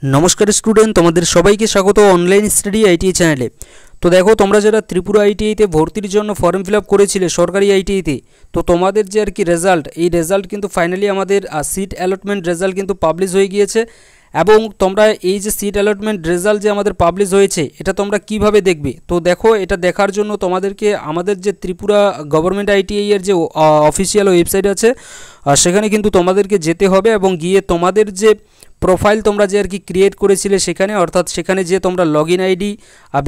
नमस्कार स्टूडेंट तुम्हारे सबाइके स्वागत ऑनलाइन स्टडी आईटीआई चैनले। तो देखो तुम्हारा जरा त्रिपुरा आईटीआईते भर्तिर जन्य फर्म फिल आप करेছিলে सरकारी आईटीआईते, तो तुम्हारे जे आर कि रेजाल्ट এই রেজাল্ট কিন্তু ফাইনালি আমাদের সিট অ্যালটমেন্ট রেজাল্ট কিন্তু পাবলিশ হয়ে গিয়েছে। এবং তোমরা এই যে সিট অ্যালটমেন্ট রেজাল্ট যে আমাদের পাবলিশ হয়েছে এটা তোমরা কিভাবে দেখবে, তো দেখো এটা দেখার জন্য তোমাদেরকে আমাদের যে ত্রিপুরা গভর্নমেন্ট আইটিআই এর যে অফিসিয়াল ওয়েবসাইট আছে সেখানে কিন্তু তোমাদেরকে যেতে হবে এবং গিয়ে তোমাদের যে প্রোফাইল তোমরা যে আর কি ক্রিয়েট করেছিলে সেখানে, অর্থাৎ সেখানে যে তোমরা লগইন আইডি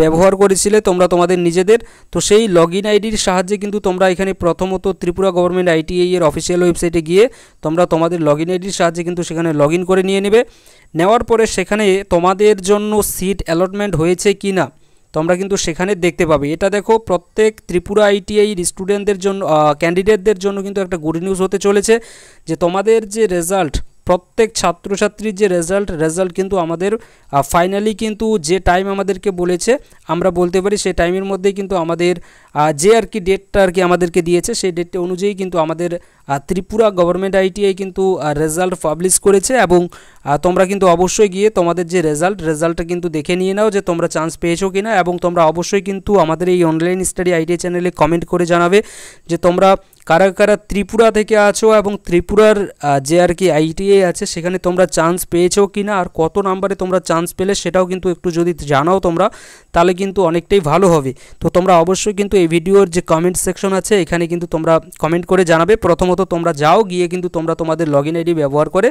ব্যবহার করেছিলে তোমরা তোমাদের নিজেদের, তো সেই লগইন আইডির সাহায্যে কিন্তু তোমরা এখানে প্রথমত ত্রিপুরা গভর্নমেন্ট আইটিআই এর অফিসিয়াল ওয়েবসাইটে গিয়ে তোমরা তোমাদের লগইন আইডির সাহায্যে কিন্তু সেখানে লগইন করে নিয়ে নেবে। নেওয়ার পরে সেখানে তোমাদের জন্য সিট অ্যালটমেন্ট হয়েছে কি না তোমরা কিন্তু সেখানে দেখতে পাবে। এটা দেখো প্রত্যেক ত্রিপুরা আইটিআই স্টুডেন্টদের জন্য ক্যান্ডিডেটদের জন্য কিন্তু একটা গুড নিউজ হতে চলেছে যে তোমাদের যে রেজাল্ট প্রত্যেক ছাত্রছাত্রীর যে রেজাল্ট কিন্তু আমাদের ফাইনালি কিন্তু যে টাইম আমাদেরকে বলেছে আমরা বলতে পারি সেই টাইমের মধ্যেই কিন্তু আমাদের যে আর কি ডেটটা আর কি আমাদেরকে দিয়েছে সেই ডেটটা অনুযায়ী কিন্তু আমাদের ত্রিপুরা গভর্নমেন্ট আইটিআই কিন্তু রেজাল্ট পাবলিশ করেছে। এবং তোমরা কিন্তু অবশ্যই গিয়ে তোমাদের যে রেজাল্টটা কিন্তু দেখে নিয়ে নাও যে তোমরা চান্স পেয়েছো কিনা, এবং তোমরা অবশ্যই কিন্তু আমাদের এই অনলাইন স্টাডি আইটিআই চ্যানেলে কমেন্ট করে জানাবে যে তোমরা কারা কারা ত্রিপুরা থেকে আছো এবং ত্রিপুরার যে আর কি আইটিআই আছে সেখানে তোমরা চান্স পেয়েছো কিনা আর কত নাম্বারে তোমরা চান্স পেলে সেটাও কিন্তু একটু যদি জানাও তোমরা তাহলে কিন্তু অনেকটাই ভালো হবে। তো তোমরা অবশ্যই কিন্তু এই ভিডিওর যে কমেন্ট সেকশন আছে এখানে কিন্তু তোমরা কমেন্ট করে জানাবে। প্রথমত তোমরা যাও গিয়ে কিন্তু তোমরা তোমাদের লগইন আইডি ব্যবহার করে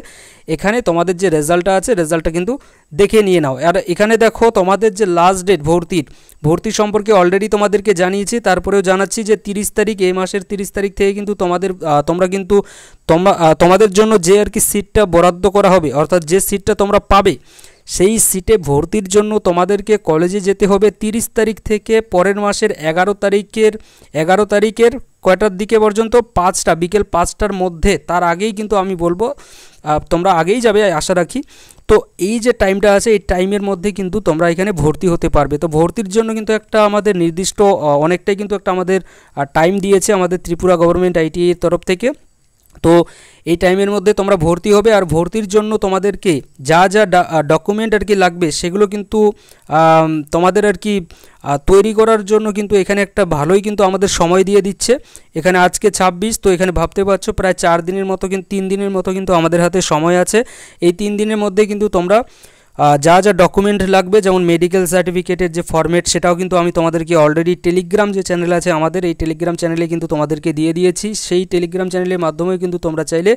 এখানে তোমাদের যে রেজাল্টটা আছে রেজাল্টটা কিন্তু দেখে নিয়ে নাও। আর এখানে দেখো তোমাদের যে লাস্ট ডেট ভর্তি সম্পর্কে অলরেডি তোমাদেরকে জানিয়েছি, তারপরেও জানাচ্ছি যে 30 তারিখ এই মাসের 30 তারিখ থেকে কিন্তু তোমাদের জন্য যে আর কি সিটটা বরাদ্দ করা হবে, অর্থাৎ যে সিটটা তোমরা পাবে সেই সিটে ভর্তির জন্য তোমাদেরকে কলেজে যেতে হবে 30 তারিখ থেকে পরের মাসের 11 তারিখের কয়টার দিকে পর্যন্ত বিকেল 5টার মধ্যে। তার আগেই কিন্তু আমি বলবো তোমরা আগেই যাবে আশা রাখি। তো এই যে টাইমটা আছে এই টাইমের মধ্যে কিন্তু তোমরা এখানে ভর্তি হতে পারবে। তো ভর্তির জন্য কিন্তু একটা আমাদের নির্দিষ্ট অনেকটাই কিন্তু একটা আমাদের টাইম দিয়েছে আমাদের ত্রিপুরা গভর্নমেন্ট আইটিআই এর তরফ থেকে। তো এই টাইমের মধ্যে তোমরা ভর্তি হবে আর ভর্তির জন্য তোমাদেরকে যা যা ডকুমেন্ট আর কি লাগবে সেগুলো কিন্তু তোমাদের আর কি তৈরি করার জন্য কিন্তু এখানে একটা ভালোই কিন্তু আমাদের সময় দিয়ে দিচ্ছে। এখানে আজকে 26, তো এখানে ভাবতে পারছো প্রায় 4 দিনের মতো কিন্তু 3 দিনের মতো কিন্তু আমাদের হাতে সময় আছে। এই 3 দিনের মধ্যে কিন্তু তোমরা যা যা ডকুমেন্ট লাগবে যেমন মেডিকেল সার্টিফিকেটের যে ফরম্যাট সেটাও কিন্তু আমি তোমাদেরকে অলরেডি টেলিগ্রাম যে চ্যানেল আছে আমাদের এই টেলিগ্রাম চ্যানেলে কিন্তু তোমাদেরকে দিয়ে দিয়েছি। সেই টেলিগ্রাম চ্যানেলের মাধ্যমেও কিন্তু তোমরা চাইলে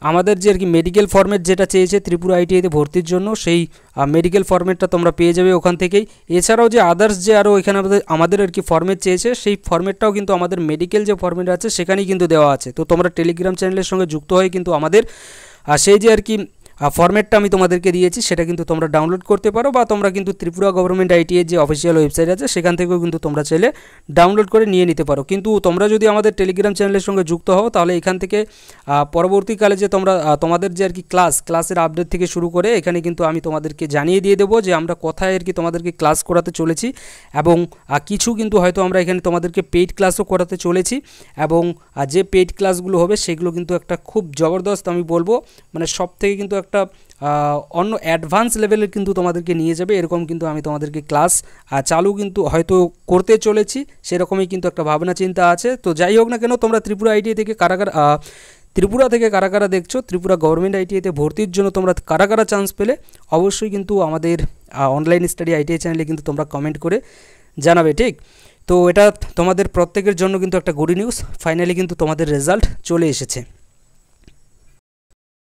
আমাদের যে আর কি মেডিকেল ফরম্যাট যেটা চেয়েছে ত্রিপুরা আইটিআইতে ভর্তির জন্য সেই মেডিকেল ফরম্যাটটা তোমরা পেয়ে যাবে ওখান থেকেই। এছাড়াও যে আদার্স যে আরও এখানে আমাদের আর কি ফরম্যাট চেয়েছে সেই ফরম্যাটটাও কিন্তু আমাদের মেডিকেল যে ফরম্যাট আছে সেখানেই কিন্তু দেওয়া আছে। তো তোমরা টেলিগ্রাম চ্যানেলের সঙ্গে যুক্ত হয়ে কিন্তু আমাদের সেই যে আর কি ফরম্যাটটা আমি তোমাদেরকে দিয়েছি সেটা কিন্তু তোমরা ডাউনলোড করতে পারো, বা তোমরা কিন্তু ত্রিপুরা গভর্নমেন্ট আইটিআই যে অফিসিয়াল ওয়েবসাইট আছে সেখান থেকেও কিন্তু তোমরা চাইলে ডাউনলোড করে নিয়ে নিতে পারো। কিন্তু তোমরা যদি আমাদের টেলিগ্রাম চ্যানেলের সঙ্গে যুক্ত হও তাহলে এখান থেকে পরবর্তীকালে যে তোমাদের যে আর কি ক্লাসের আপডেট থেকে শুরু করে এখানে কিন্তু আমি তোমাদেরকে জানিয়ে দিয়ে দেবো যে আমরা কোথায় আর কি তোমাদেরকে ক্লাস করাতে চলেছি, এবং কিছু কিন্তু হয়তো আমরা এখানে তোমাদেরকে পেইড ক্লাসও করাতে চলেছি। এবং যে পেইড ক্লাসগুলো হবে সেগুলো কিন্তু একটা খুব জবরদস্ত আমি বলবো মানে সব থেকে কিন্তু একটা অন্য অ্যাডভান্স লেভেলের কিন্তু তোমাদেরকে নিয়ে যাবে, এরকম কিন্তু আমি তোমাদেরকে ক্লাস চালু কিন্তু হয়তো করতে চলেছি, সেরকমই কিন্তু একটা ভাবনা চিন্তা আছে। তো যাই হোক না কেন তোমরা ত্রিপুরা আইটিআই থেকে ত্রিপুরা থেকে কারা কারা দেখছো ত্রিপুরা গভর্নমেন্ট আইটিআইতে ভর্তির জন্য তোমরা কারা কারা চান্স পেলে অবশ্যই কিন্তু আমাদের অনলাইন স্টাডি আইটিআই চ্যানেলে কিন্তু তোমরা কমেন্ট করে জানাবে, ঠিক। তো এটা তোমাদের প্রত্যেকের জন্য কিন্তু একটা গুড নিউজ, ফাইনালি কিন্তু তোমাদের রেজাল্ট চলে এসেছে।